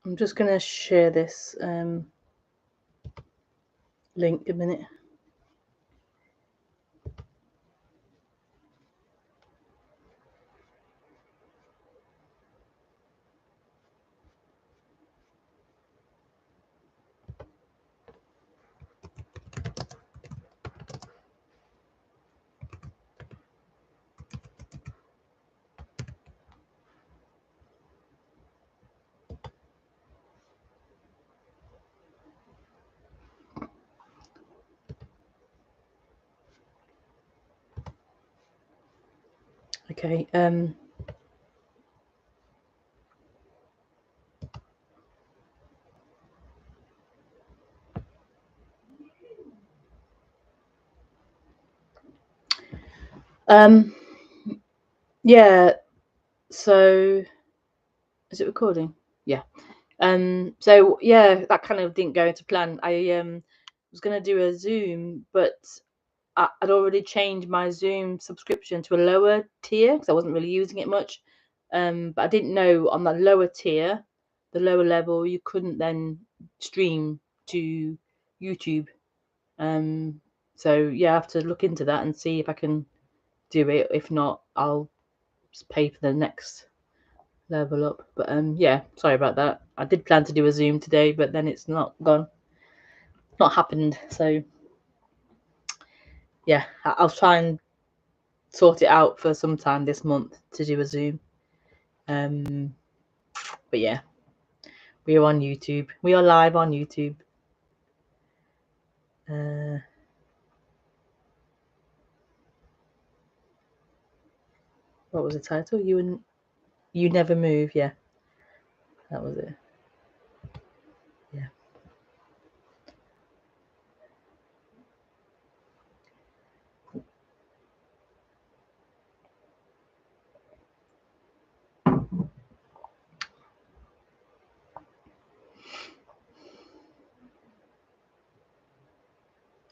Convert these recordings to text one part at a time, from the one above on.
I'm just going to share this link a minute. Okay. Yeah. So, is it recording? Yeah. So yeah, that kind of didn't go into plan. I was gonna do a Zoom, but I'd already changed my Zoom subscription to a lower tier because I wasn't really using it much. But I didn't know on the lower tier, the lower level, you couldn't then stream to YouTube. So yeah, I have to look into that and see if I can do it. If not, I'll just pay for the next level up. But yeah, sorry about that. I did plan to do a Zoom today, but then it's not happened. So yeah, I'll try and sort it out for some time this month to do a Zoom. But yeah, we are on YouTube. We are live on YouTube. What was the title? You Never Move. Yeah, that was it. Yeah.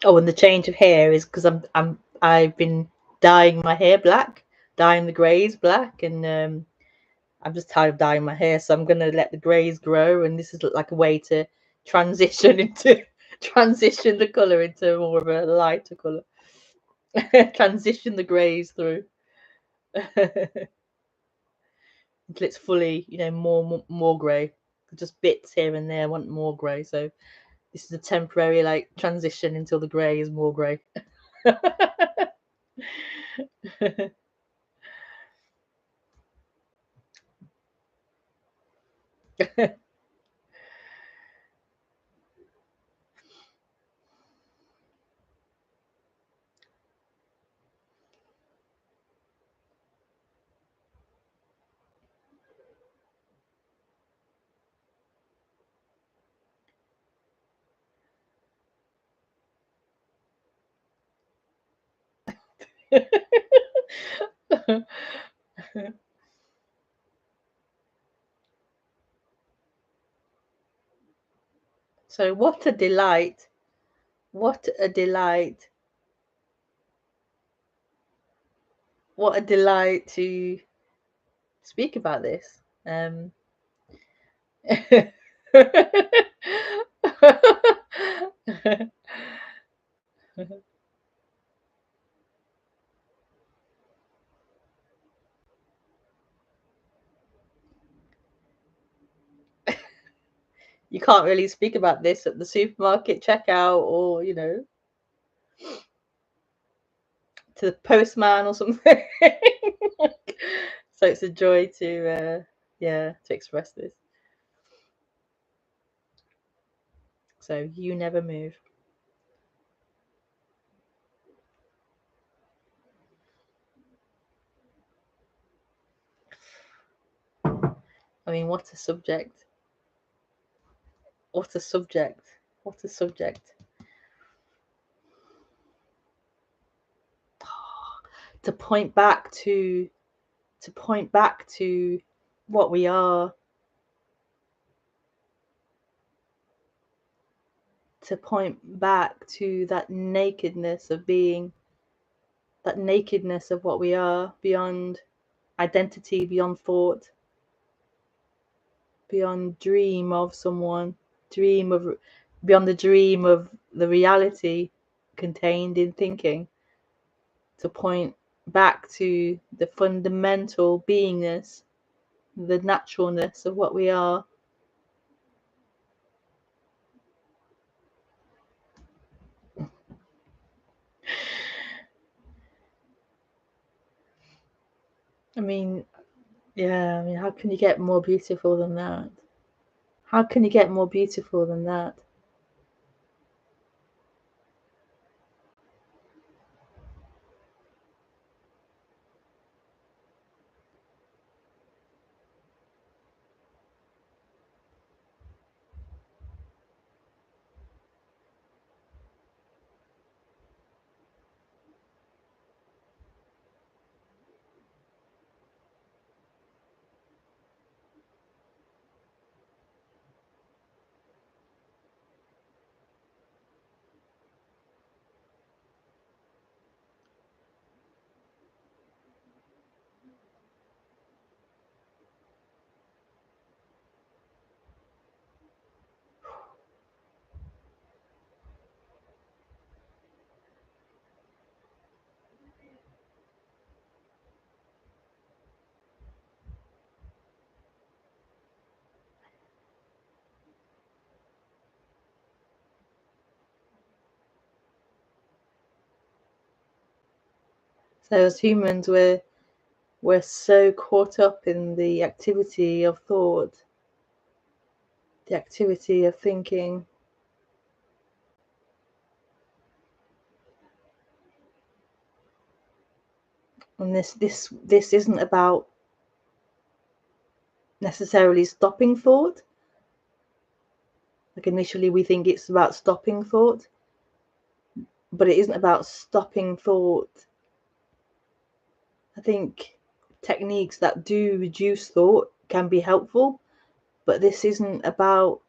Oh, and the change of hair is because I've been dyeing my hair black, dyeing the greys black, and I'm just tired of dyeing my hair, so I'm gonna let the greys grow, and this is like a way to transition the color into more of a lighter color. Transition the greys through until it's fully, more grey. Just bits here and there. I want more grey, so this is a temporary like transition until the grey is more grey. So what a delight. What a delight. What a delight to speak about this. You can't really speak about this at the supermarket checkout or, to the postman or something. So it's a joy to express this. So you never move. I mean, what a subject. What a subject. What a subject. To point back to what we are. To point back to that nakedness of being, that nakedness of what we are, beyond identity, beyond thought. beyond dream of someone, beyond the dream of the reality contained in thinking, to point back to the fundamental beingness, the naturalness of what we are. I mean, yeah, I mean, how can you get more beautiful than that? How can you get more beautiful than that? So as humans, we're so caught up in the activity of thought, the activity of thinking. And this isn't about necessarily stopping thought. Like initially we think it's about stopping thought, but it isn't about stopping thought. I think techniques that do reduce thought can be helpful, but this isn't about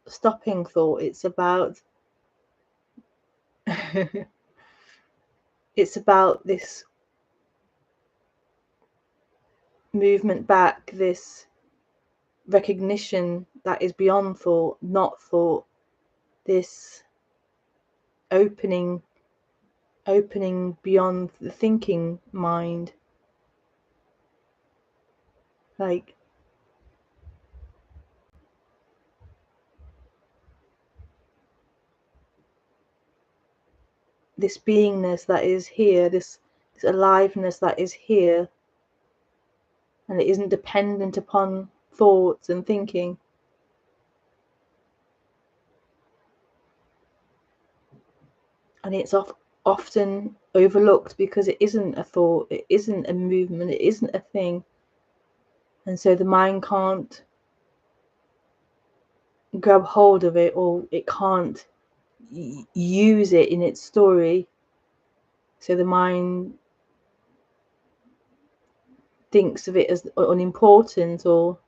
stopping thought. It's about it's about this movement back, this recognition that is beyond thought, not thought, this opening beyond the thinking mind. Like this beingness that is here, this aliveness that is here, and it isn't dependent upon thoughts and thinking. And it's often overlooked because it isn't a thought, it isn't a movement, it isn't a thing. And so the mind can't grab hold of it, or it can't use it in its story. So the mind thinks of it as unimportant or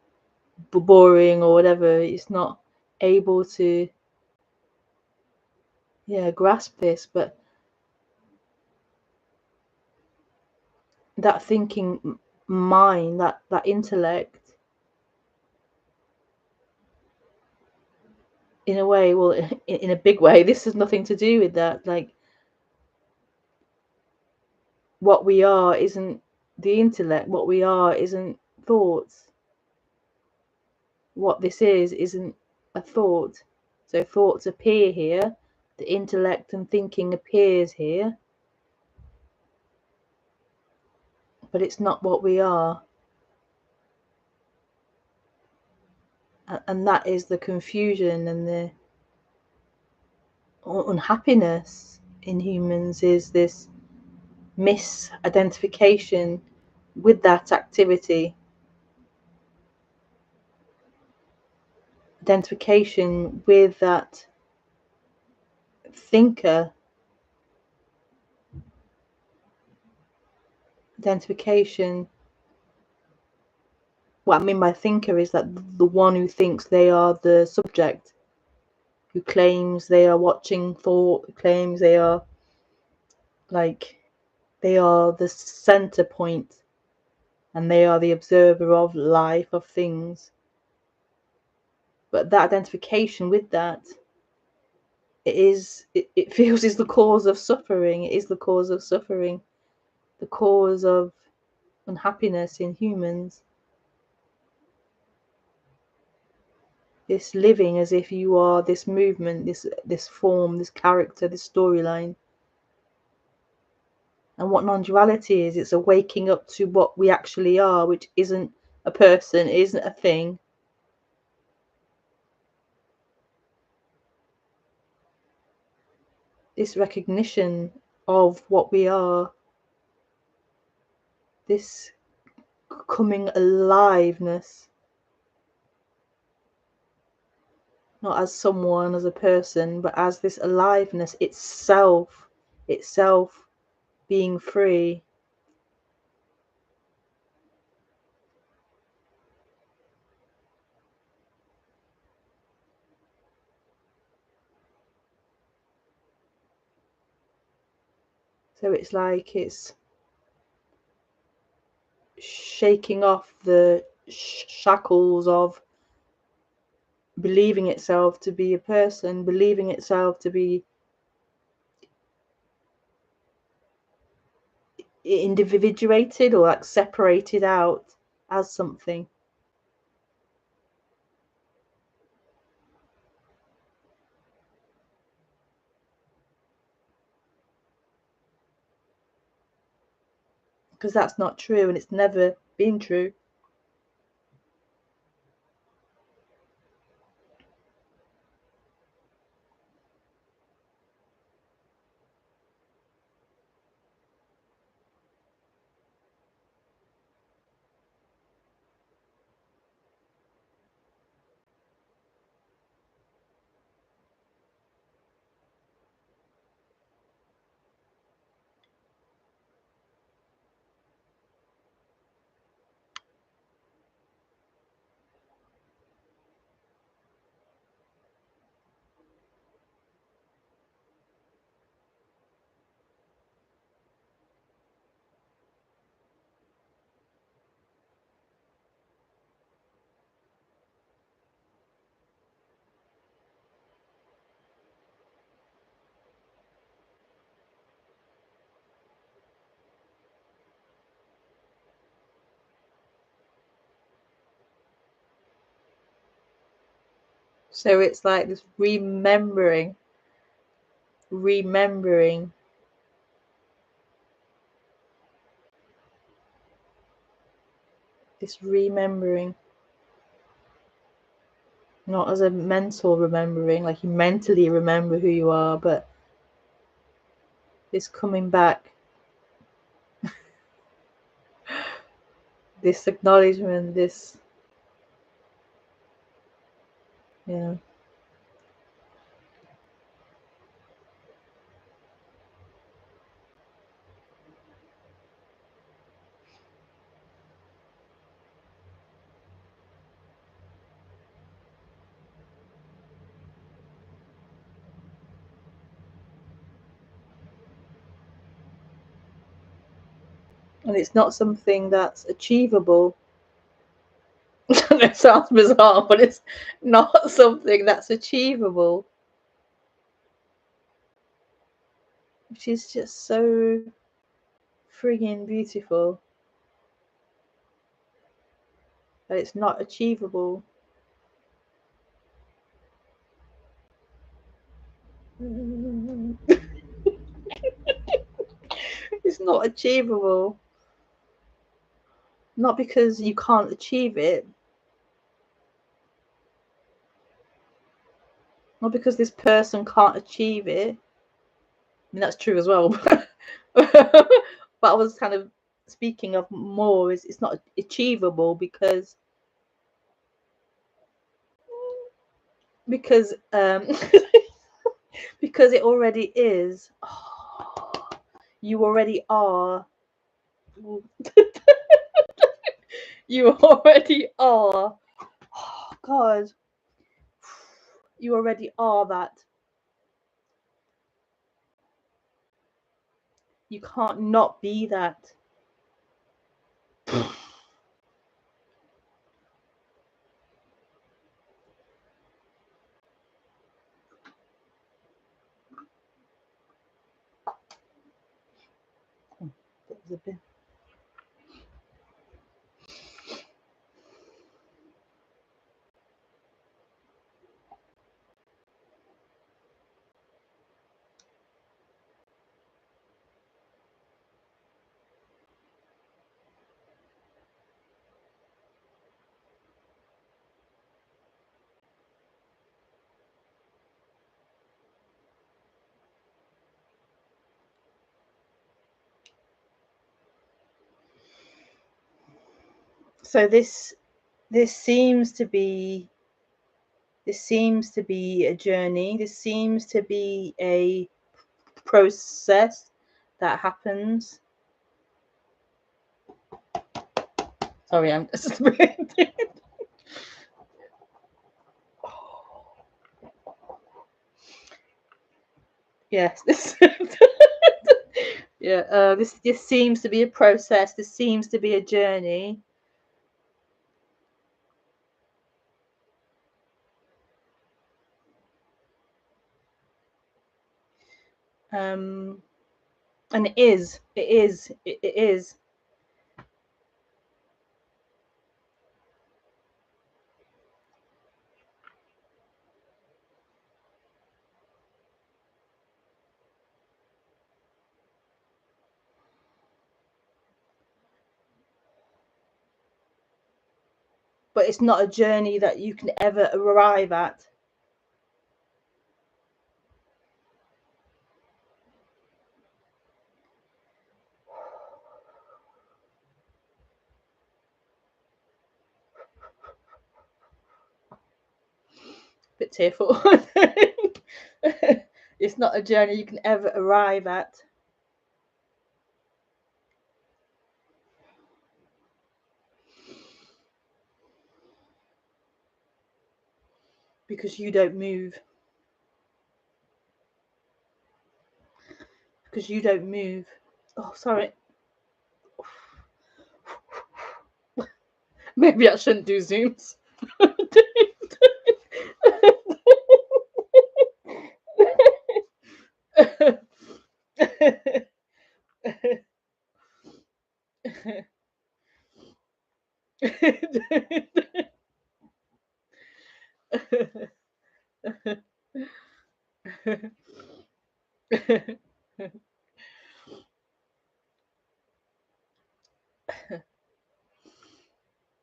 boring or whatever. It's not able to grasp this. But that thinking mind, that intellect, in a way, well, in a big way, this has nothing to do with that. Like, what we are isn't the intellect, what we are isn't thoughts, what this is isn't a thought. So thoughts appear here, the intellect and thinking appears here, but it's not what we are. And that is the confusion and the unhappiness in humans, is this misidentification with that activity, identification with that thinker, identification. What I mean by thinker is that the one who thinks they are the subject, who claims they are watching thought, who claims they are the center point and they are the observer of life, of things. But that identification with that, it feels is the cause of suffering. It is the cause of suffering, the cause of unhappiness in humans. This living as if you are this movement, this form, this character, this storyline. And what non-duality is, it's a waking up to what we actually are, which isn't a person, isn't a thing. This recognition of what we are, this coming aliveness, not as someone, as a person, but as this aliveness itself being free. So it's like it's shaking off the shackles of believing itself to be a person, believing itself to be individuated or like separated out as something. Because that's not true, and it's never been true. So it's like this remembering this remembering, not as a mental remembering, like you mentally remember who you are, but this coming back, this acknowledgement, this, yeah. And it's not something that's achievable. It sounds bizarre, but it's not something that's achievable, which is just so friggin' beautiful. That it's not achievable. It's not achievable. Not because you can't achieve it, not because this person can't achieve it. I mean, that's true as well. But I was kind of speaking of more is it's not achievable because because because it already is. Oh, you already are. You already are. Oh, God. You already are that. You can't not be that. So this seems to be a journey. This seems to be a process that happens. Sorry, I'm just yes, this yeah, this seems to be a process. This seems to be a journey. And it is. But it's not a journey that you can ever arrive at. Bit tearful. It's not a journey you can ever arrive at. Because you don't move. Because you don't move. Oh, sorry. Maybe I shouldn't do Zooms.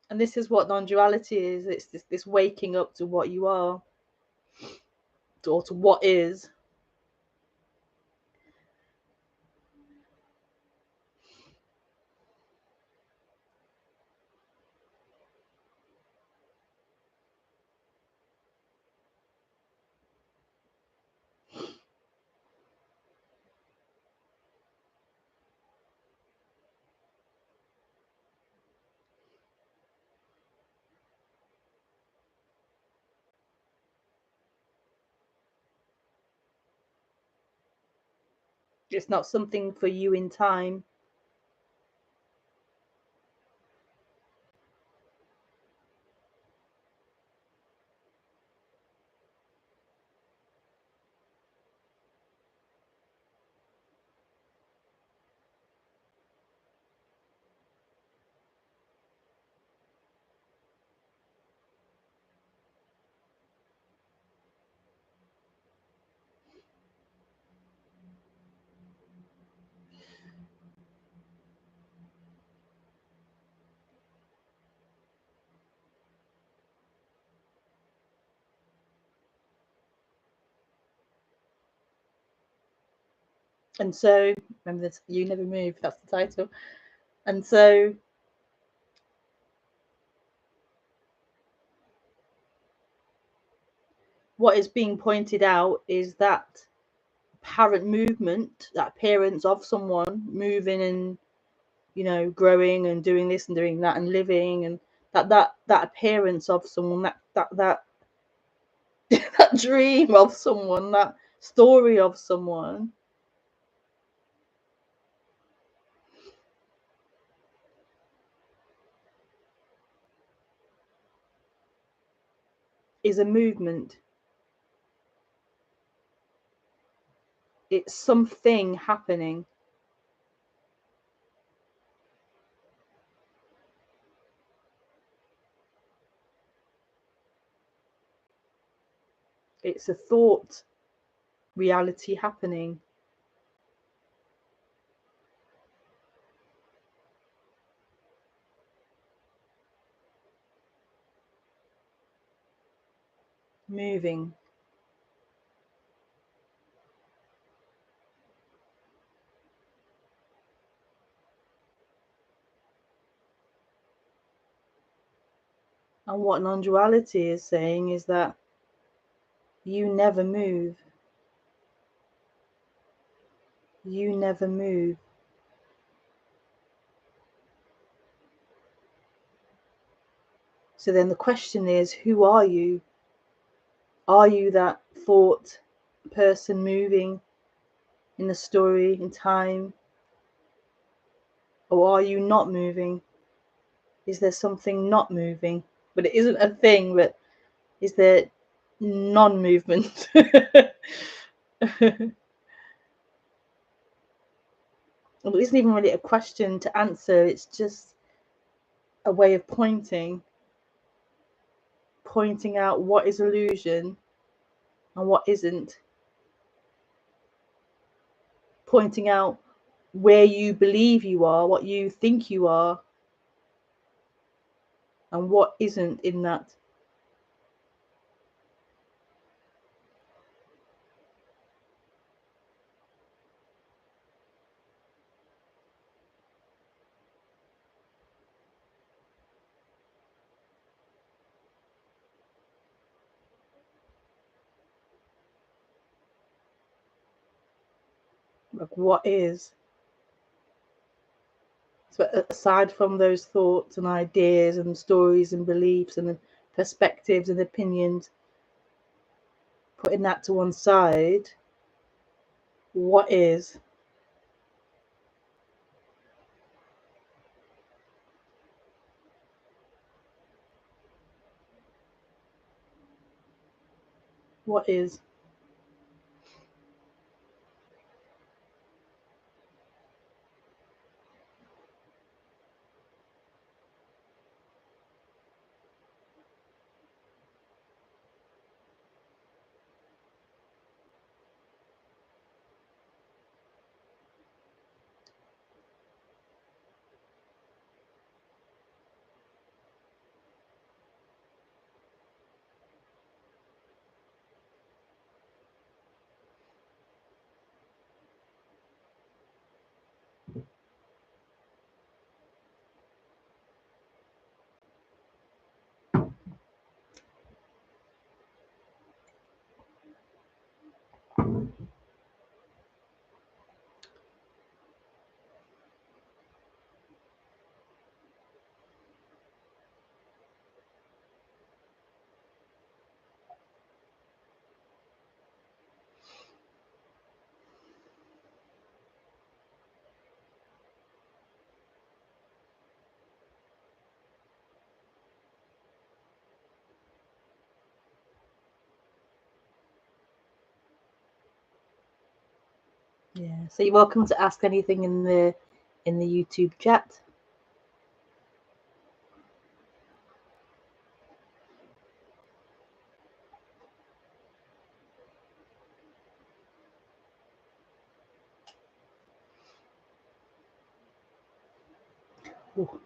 And this is what non-duality is. It's this waking up to what you are, or to what is. It's not something for you in time. And so, remember this, you never move, that's the title. And so, what is being pointed out is that apparent movement, that appearance of someone moving and, you know, growing and doing this and doing that and living, and that appearance of someone, that that dream of someone, that story of someone, is a movement. It's something happening. it's a thought reality happening. Moving. And what non-duality is saying is that you never move. You never move. So then the question is, who are you? Are you that thought person moving in the story, in time? Or are you not moving? Is there something not moving? But it isn't a thing, but is there non-movement? Well, it isn't even really a question to answer, it's just a way of pointing out what is illusion and what isn't, pointing out where you believe you are, what you think you are, and what isn't in that. Like, what is? So aside from those thoughts and ideas and stories and beliefs and perspectives and opinions, putting that to one side, what is? What is? Yeah. So you're welcome to ask anything in the YouTube chat. Ooh.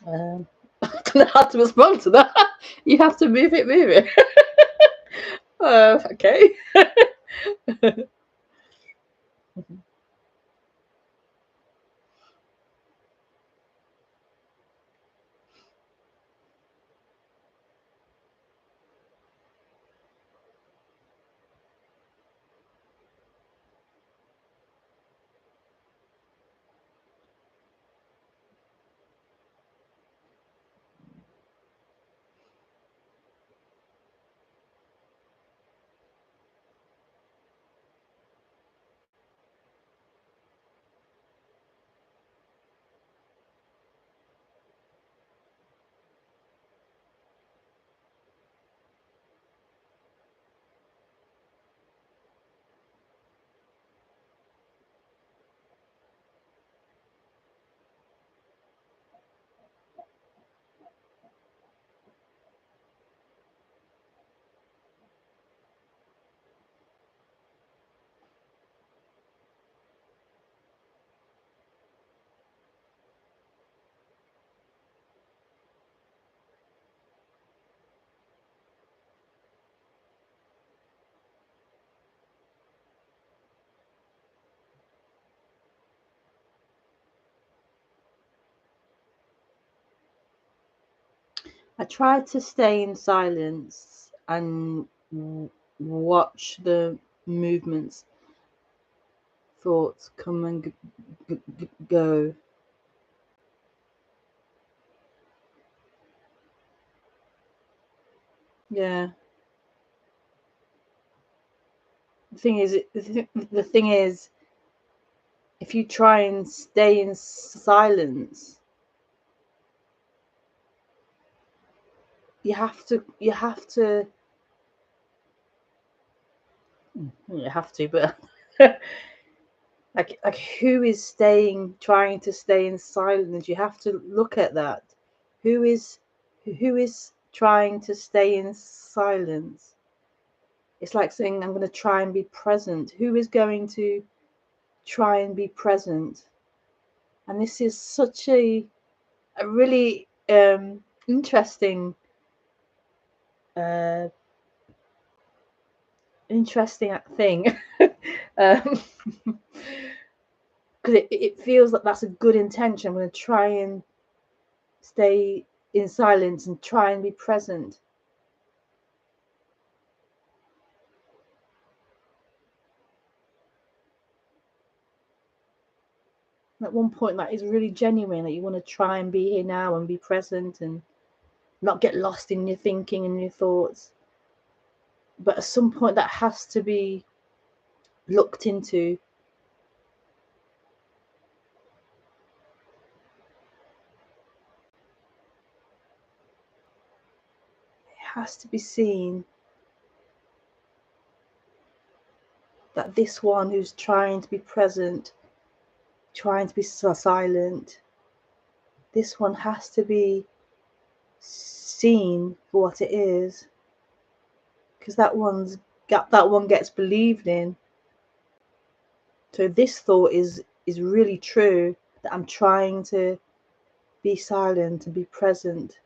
I don't know how to respond to that. You have to move it. Okay. I try to stay in silence and watch the movements, thoughts come and go. Yeah. The thing is, if you try and stay in silence, you have to, but like who is trying to stay in silence? You have to look at that. Who is who is trying to stay in silence? It's like saying, I'm going to try and be present. Who is going to try and be present? And this is such a really interesting uh, interesting thing. Because it feels like that's a good intention. I'm going to try and stay in silence and try and be present. At one point, that is really genuine, that you want to try and be here now and be present and not get lost in your thinking and your thoughts. But at some point, that has to be looked into. It has to be seen that this one who's trying to be present, trying to be silent, this one has to be seen for what it is, because that one gets believed in. So this thought is really true, that I'm trying to be silent and be present.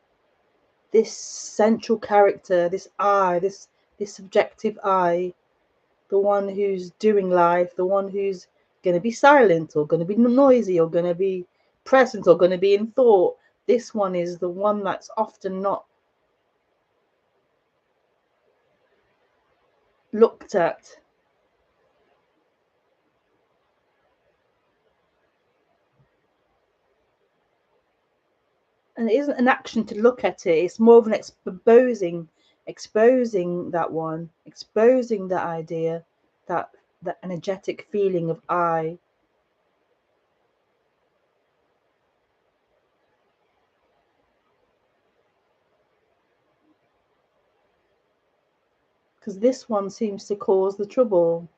This central character, this I, this subjective I, the one who's doing life, the one who's going to be silent or going to be noisy or going to be present or going to be in thought, this one is the one that's often not looked at. And it isn't an action to look at it, it's more of an exposing that one, exposing that idea, that energetic feeling of I. Because this one seems to cause the trouble.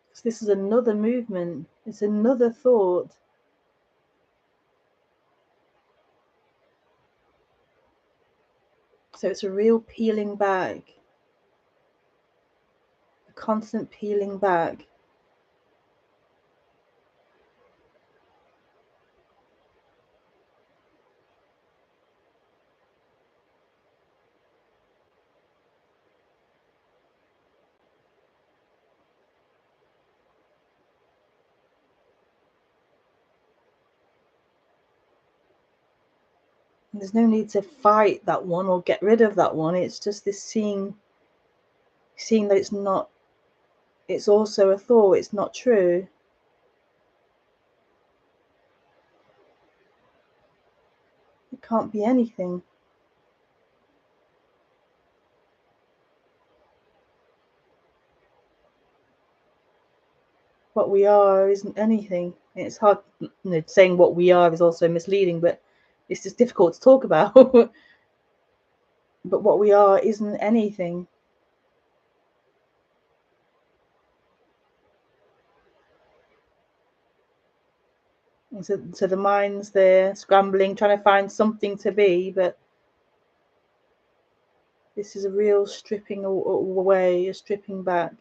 Because this is another movement, it's another thought. So it's a real peeling back, a constant peeling back. And there's no need to fight that one or get rid of that one. It's just this seeing that it's not, it's also a thought, it's not true. It can't be anything. What we are isn't anything. And it's hard, saying what we are is also misleading, but it's just difficult to talk about. But what we are isn't anything. And so the mind's there scrambling, trying to find something to be, but this is a real stripping away, a stripping back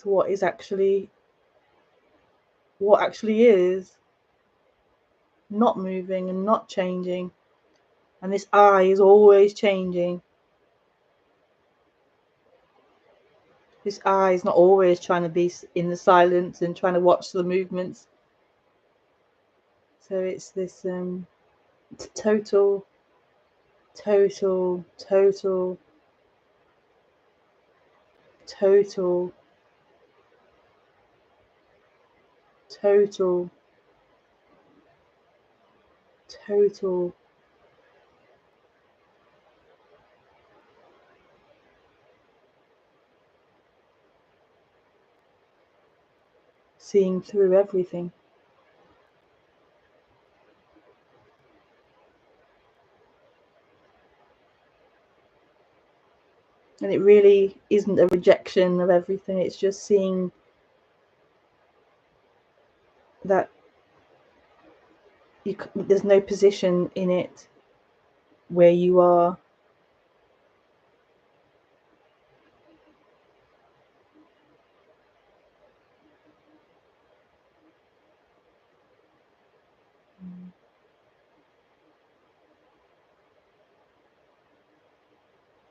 to what actually is, not moving and not changing. And this I is always changing. This I is not always trying to be in the silence and trying to watch the movements. So it's this total, total, total, total, total, total seeing through everything. And it really isn't a rejection of everything, it's just seeing that there's no position in it where you are.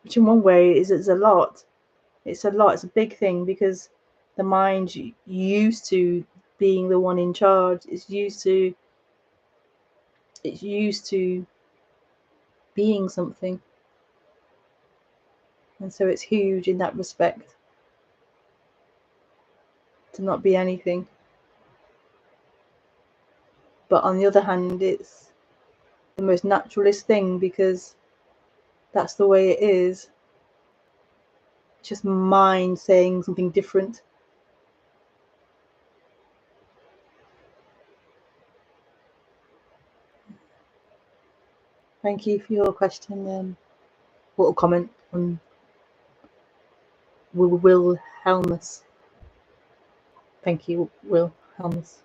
Which in one way is it's a lot. It's a big thing, because the mind used to being the one in charge. It's used to being something. And so it's huge in that respect to not be anything. But on the other hand, it's the most naturalist thing, because that's the way it is. It's just mind saying something different. Thank you for your question, or comment on Will Helmus. Thank you, Will Helmus.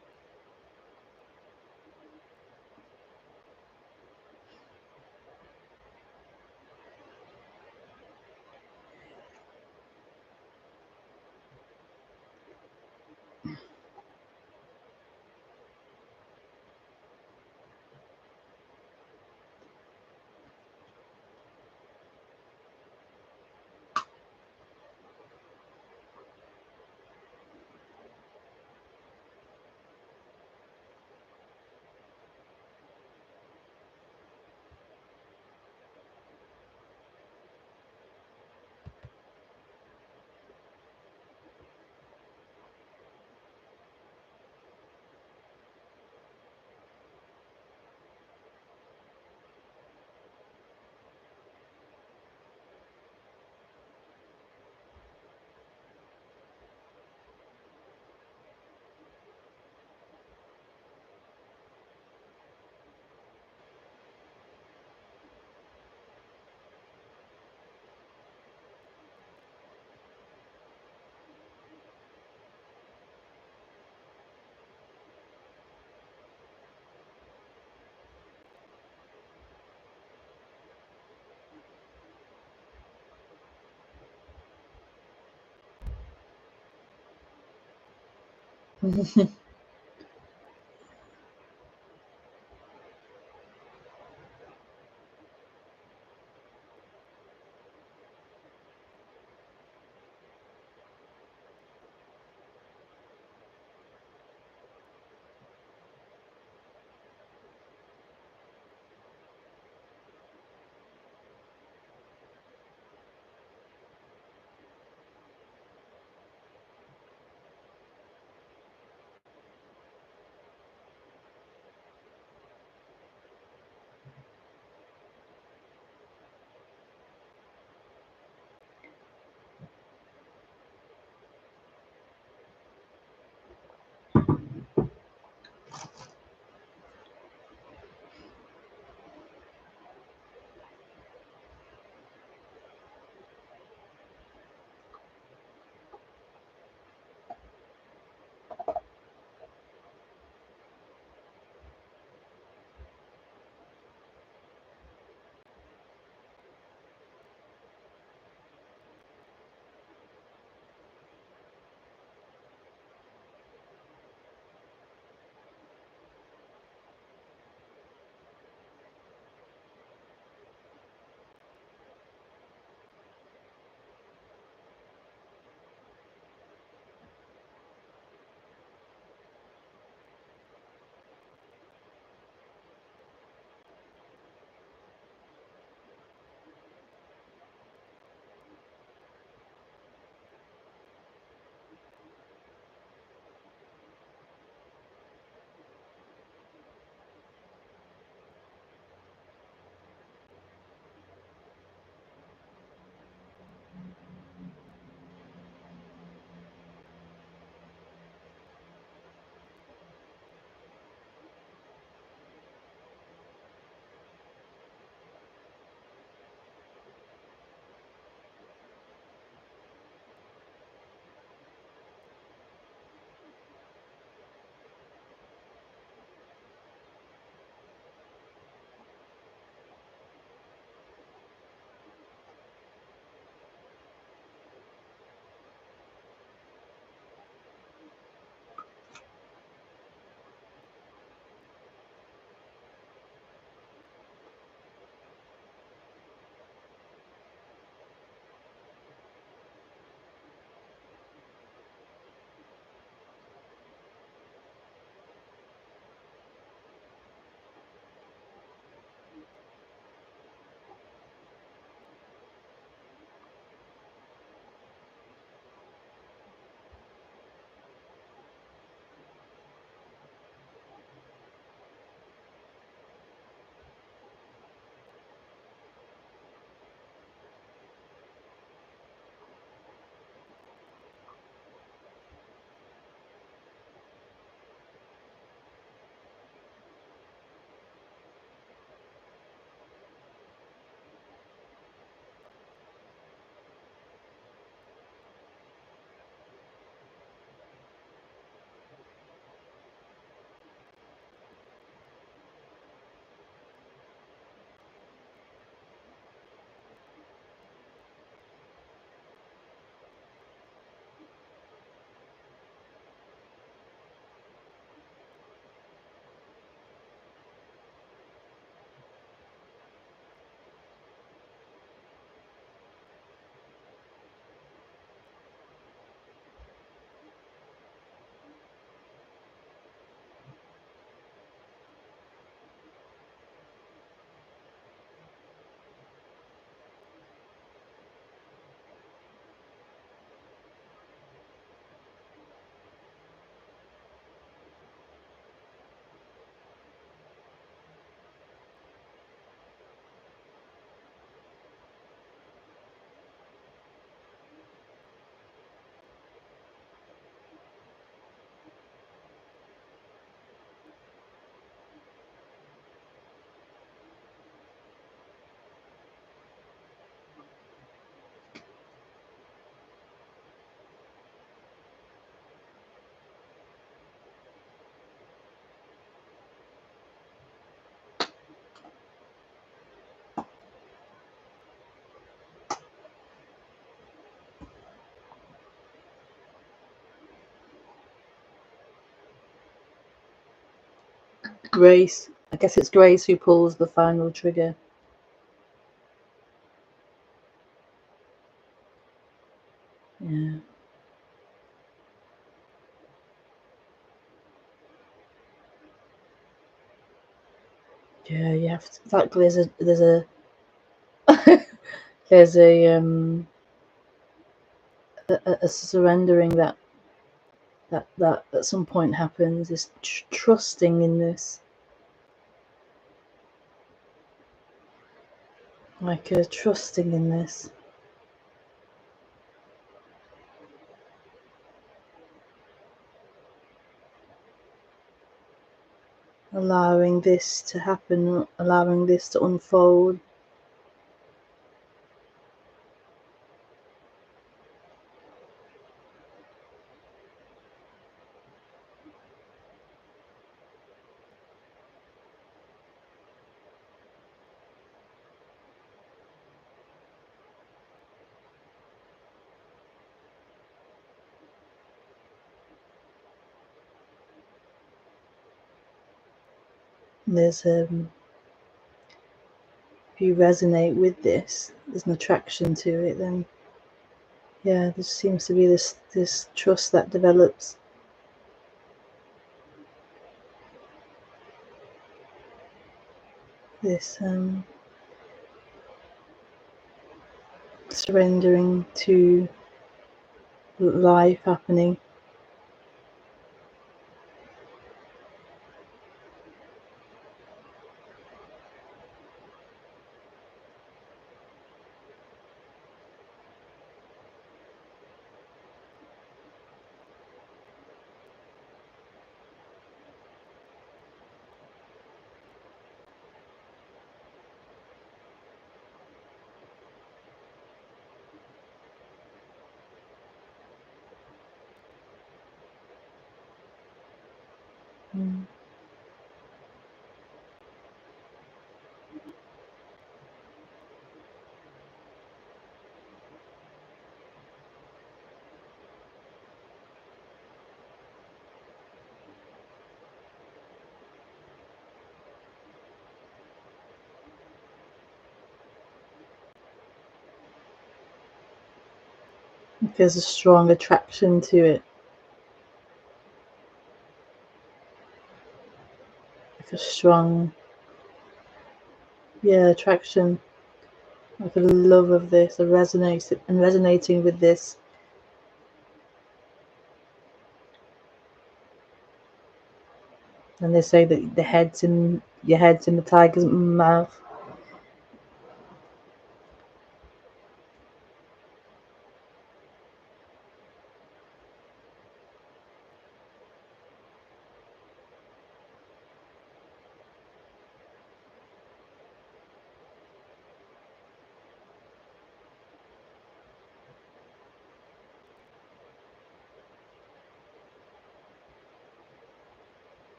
Grace. I guess it's Grace who pulls the final trigger. Yeah. Yeah, you have to, like there's a there's a surrendering that at some point happens, is trusting in this, like trusting in this, allowing this to happen, allowing this to unfold. There's if you resonate with this, there's an attraction to it, then yeah, there seems to be this trust that develops. This surrendering to life happening. Mm. There's a strong attraction to it, like a strong, yeah, attraction, like a love of this, a resonating with this. And they say that your head's in the tiger's mouth.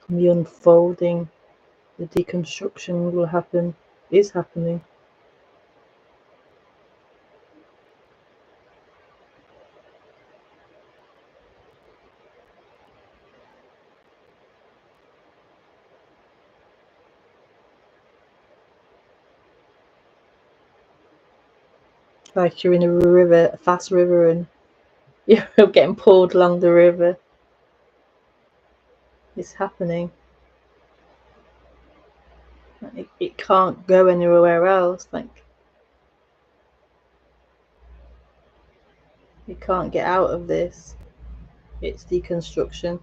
And the unfolding, the deconstruction will happen, is happening. Like you're in a river, a fast river, and you're getting pulled along the river. It's happening. It can't go anywhere else. Like you can't get out of this. It's deconstruction.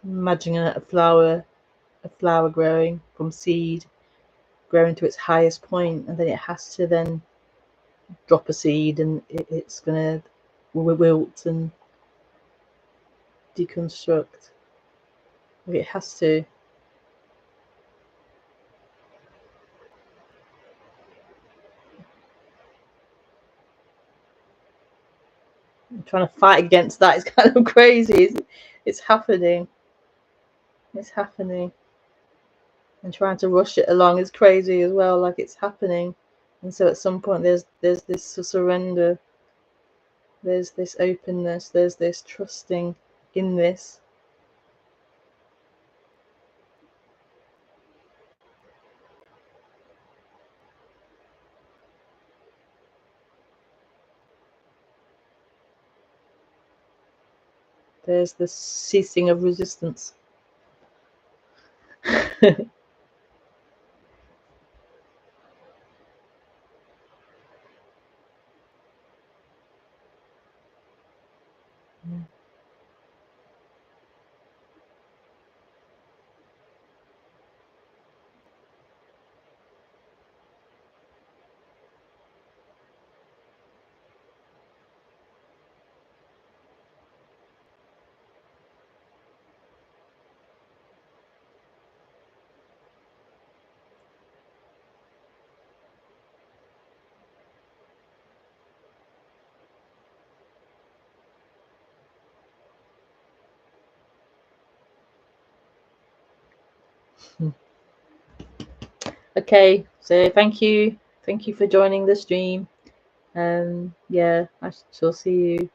Imagine a flower growing from seed, growing to its highest point, and then it has to then drop a seed, and it's gonna wilt and deconstruct. It has to. trying to fight against that is kind of crazy. It's happening. It's happening. And trying to rush it along is crazy as well. Like, it's happening. And so at some point there's this surrender. There's this openness. There's this trusting in this. There's the ceasing of resistance. Okay, so thank you for joining the stream. Yeah, I shall see you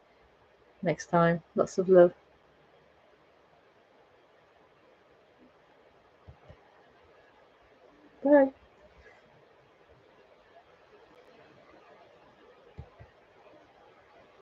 next time. Lots of love.